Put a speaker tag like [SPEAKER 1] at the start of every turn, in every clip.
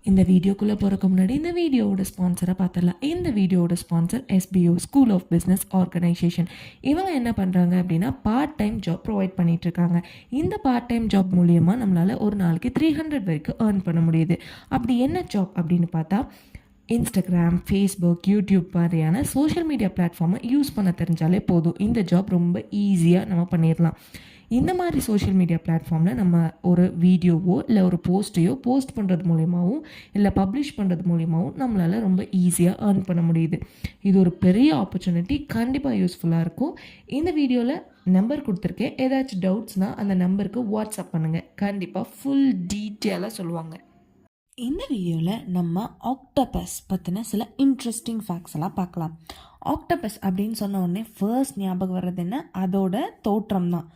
[SPEAKER 1] இந்த வீடியோக்குள்ளே போகிறக்கு முன்னாடி இந்த வீடியோவோட ஸ்பான்சரை பார்த்துடலாம். இந்த வீடியோவோட sponsor SBO school of business organisation. இவங்க என்ன பண்ணுறாங்க அப்படின்னா பார்ட் டைம் ஜாப் ப்ரொவைட் பண்ணிகிட்ருக்காங்க. இந்த பார்ட் டைம் ஜாப் மூலியமாக நம்மளால் ஒரு நாளைக்கு 300 வரைக்கும் ஏர்ன் பண்ண முடியுது. அப்படி என்ன ஜாப் அப்படின்னு பார்த்தா, இன்ஸ்டாகிராம், ஃபேஸ்புக், யூடியூப் மாதிரியான சோஷியல் மீடியா பிளாட்ஃபார்மை யூஸ் பண்ண தெரிஞ்சாலே போதும். இந்த ஜாப் ரொம்ப ஈஸியாக நம்ம பண்ணிடலாம். இந்த மாதிரி சோஷியல் மீடியா பிளாட்ஃபார்மில் நம்ம ஒரு வீடியோவோ இல்லை ஒரு போஸ்ட்டையோ போஸ்ட் பண்ணுறது மூலியமாகவும் இல்லை பப்ளிஷ் பண்ணுறது மூலியமாகவும் நம்மளால் ரொம்ப ஈஸியாக ஏர்ன் பண்ண முடியுது. இது ஒரு பெரிய ஆப்பர்ச்சுனிட்டி, கண்டிப்பாக யூஸ்ஃபுல்லாக இருக்கும். இந்த வீடியோவில் நம்பர் கொடுத்துருக்கேன். ஏதாச்சும் டவுட்ஸ்னால் அந்த நம்பருக்கு வாட்ஸ்அப் பண்ணுங்கள், கண்டிப்பாக ஃபுல் டீட்டெயிலாக சொல்லுவாங்க. இந்த வீடியோவில் நம்ம ஆக்டோபஸ் பற்றின சில இன்ட்ரெஸ்டிங் ஃபேக்ட்ஸ் எல்லாம் பார்க்கலாம். ஆக்டோபஸ் அப்படின்னு சொன்ன உடனே ஃபர்ஸ்ட் ஞாபகம் வர்றது என்ன? அதோட தோற்றம் தான்.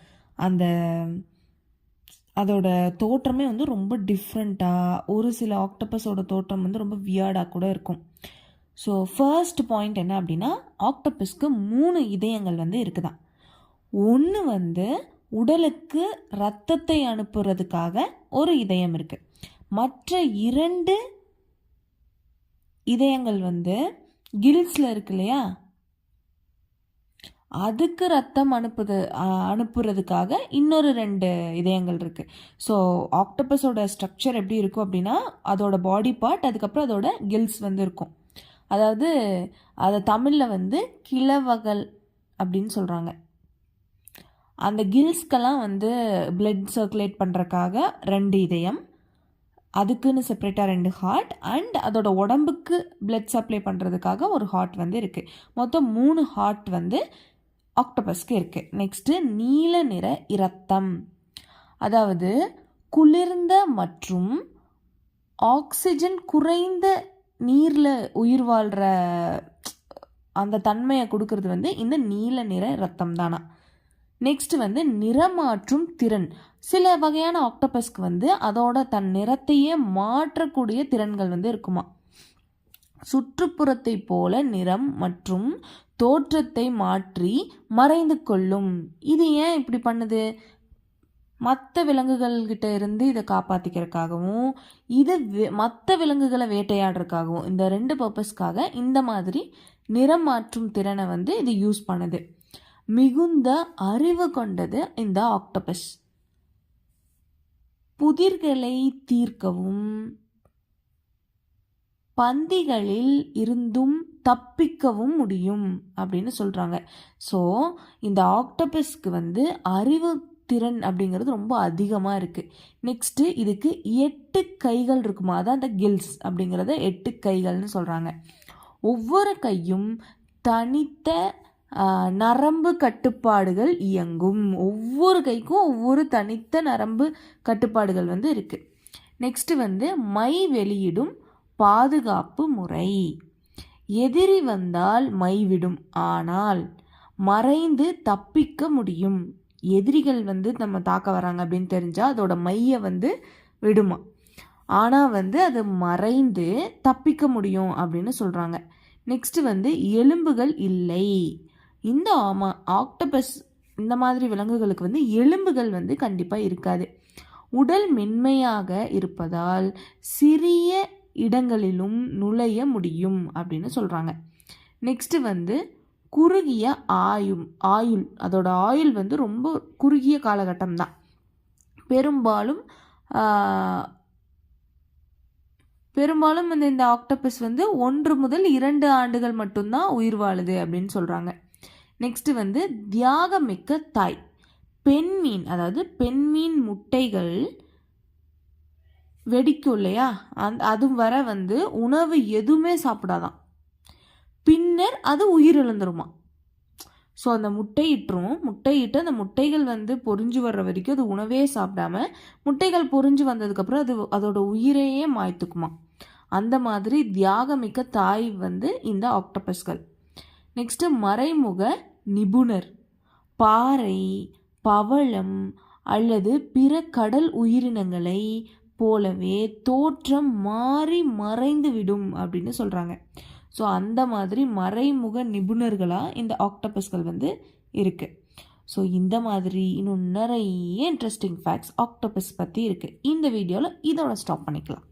[SPEAKER 1] அதோட தோற்றமே வந்து ரொம்ப டிஃப்ரெண்ட்டாக, ஒரு சில ஆக்டோபஸோட தோற்றம் வந்து ரொம்ப வியர்டாக கூட இருக்கும். ஸோ ஃபர்ஸ்ட் பாயிண்ட் என்ன அப்படின்னா, ஆக்டோபஸ்க்கு 3 இதயங்கள் வந்து இருக்குதான். ஒன்று வந்து உடலுக்கு இரத்தத்தை அனுப்புறதுக்காக ஒரு இதயம் இருக்குது. மற்ற 2 இதயங்கள் வந்து கில்ஸில் இருக்கு இல்லையா, அதுக்கு ரத்தம் அனுப்புறதுக்காக இன்னொரு 2 இதயங்கள் இருக்குது. ஸோ ஆக்டோபஸோட ஸ்ட்ரக்சர் எப்படி இருக்கும் அப்படின்னா, அதோட பாடி பார்ட், அதுக்கப்புறம் அதோட கில்ஸ் வந்து இருக்கும். அதாவது அதை தமிழில் வந்து கிளவகள் அப்படின்னு சொல்கிறாங்க. அந்த கில்ஸ்க்கெல்லாம் வந்து பிளட் சர்க்குலேட் பண்ணுறதுக்காக 2 இதயம், அதுக்குன்னு செப்பரேட்டாக 2 ஹார்ட், அண்ட் அதோட உடம்புக்கு பிளட் சப்ளை பண்ணுறதுக்காக ஒரு ஹார்ட் வந்து இருக்குது. மொத்தம் 3 ஹார்ட் வந்து ஆக்டோபஸ்க்கு இருக்குது. நெக்ஸ்ட்டு நீல நிற இரத்தம், அதாவது குளிர்ந்த மற்றும் ஆக்சிஜன் குறைந்த நீரில் உயிர் வாழ்கிற அந்த தன்மையை கொடுக்கறது வந்து இந்த நீல நிற இரத்தம் தானா. நெக்ஸ்ட் வந்து நிறமாற்றும் திறன். சில வகையான ஆக்டோபஸ்க்கு வந்து அதோட தன் நிறத்தையே மாற்றக்கூடிய திறன்கள் வந்து இருக்குமா. சுற்றுப்புறத்தை போல நிறம் மற்றும் தோற்றத்தை மாற்றி மறைந்து கொள்ளும். இது ஏன் இப்படி பண்ணுது? மற்ற விலங்குகள்கிட்ட இருந்து இதை காப்பாற்றிக்கிறதுக்காகவும் இது மற்ற விலங்குகளை வேட்டையாடுறதுக்காகவும், இந்த 2 பர்பஸ்க்காக இந்த மாதிரி நிறம் மாற்றும் திறனை வந்து இது யூஸ் பண்ணுது. மிகுந்த அறிவு கொண்டது இந்த ஆக்டோபஸ். புதிர்களை தீர்க்கவும் பந்திகளில் இருந்தும் தப்பிக்கவும் முடியும் அப்படின்னு சொல்கிறாங்க. ஸோ இந்த ஆக்டோபஸ்க்கு வந்து அறிவு திறன் அப்படிங்கிறது ரொம்ப அதிகமாக இருக்குது. நெக்ஸ்ட்டு இதுக்கு 8 கைகள் இருக்குமா, அதான் அந்த கில்ஸ் அப்படிங்கிறத 8 கைகள்னு சொல்கிறாங்க. ஒவ்வொரு கையும் தனித்த நரம்பு கட்டுப்பாடுகள் இயங்கும். ஒவ்வொரு கைக்கும் ஒவ்வொரு தனித்த நரம்பு கட்டுப்பாடுகள் வந்து இருக்குது. நெக்ஸ்ட்டு வந்து மை வெளியிடும் பாதுகாப்பு முறை. எதிரி வந்தால் மை விடும், ஆனால் மறைந்து தப்பிக்க முடியும். எதிரிகள் வந்து நம்ம தாக்க வராங்க அப்படின்னு தெரிஞ்சால் அதோட மையை வந்து விடுமா, ஆனால் வந்து அது மறைந்து தப்பிக்க முடியும் அப்படின்னு சொல்கிறாங்க. நெக்ஸ்ட்டு வந்து எலும்புகள் இல்லை. இந்த ஆக்டோபஸ் இந்த மாதிரி விலங்குகளுக்கு வந்து எலும்புகள் வந்து கண்டிப்பாக இருக்காது. உடல் மென்மையாக இருப்பதால் சிறிய இடங்களிலும் நுழைய முடியும் அப்படின்னு சொல்கிறாங்க. நெக்ஸ்ட்டு வந்து குறுகிய ஆயுள். அதோட ஆயுள் வந்து ரொம்ப குறுகிய காலகட்டம் தான். பெரும்பாலும் இந்த ஆக்டோபஸ் வந்து 1 முதல் 2 ஆண்டுகள் மட்டும்தான் உயிர் வாழுது அப்படின்னு சொல்கிறாங்க. நெக்ஸ்ட்டு வந்து தியாகமிக்க தாய். பெண்மீன், அதாவது பெண்மீன் முட்டைகள் வெடிக்கும் இல்லையா, அது வர வந்து உணவு எதுவுமே சாப்பிடாதான், பின்னர் அது உயிரிழந்துருமா. ஸோ அந்த முட்டையிட்டு அந்த முட்டைகள் வந்து பொறிஞ்சு வர்ற வரைக்கும் அது உணவே சாப்பிடாம முட்டைகள் பொறிஞ்சு வந்ததுக்கப்புறம் அது அதோட உயிரையே மாய்த்துக்குமா. அந்த மாதிரி தியாகமிக்க தாய் வந்து இந்த ஆக்டோபஸ்கள். நெக்ஸ்ட்டு மறைமுக நிபுணர். பாறை, பவளம் அல்லது பிற கடல் உயிரினங்களை போலவே தோற்றம் மாறி மறைந்து விடும் அப்படின்னு சொல்கிறாங்க. ஸோ அந்த மாதிரி மறைமுக நிபுணர்களாக இந்த ஆக்டோபஸ்கள் வந்து இருக்குது. ஸோ இந்த மாதிரி இன்னும் நிறைய இன்ட்ரெஸ்டிங் ஃபேக்ட்ஸ் ஆக்டோபஸ் பற்றி இருக்குது. இந்த வீடியோவில் இதோட ஸ்டாப் பண்ணிக்கலாம்.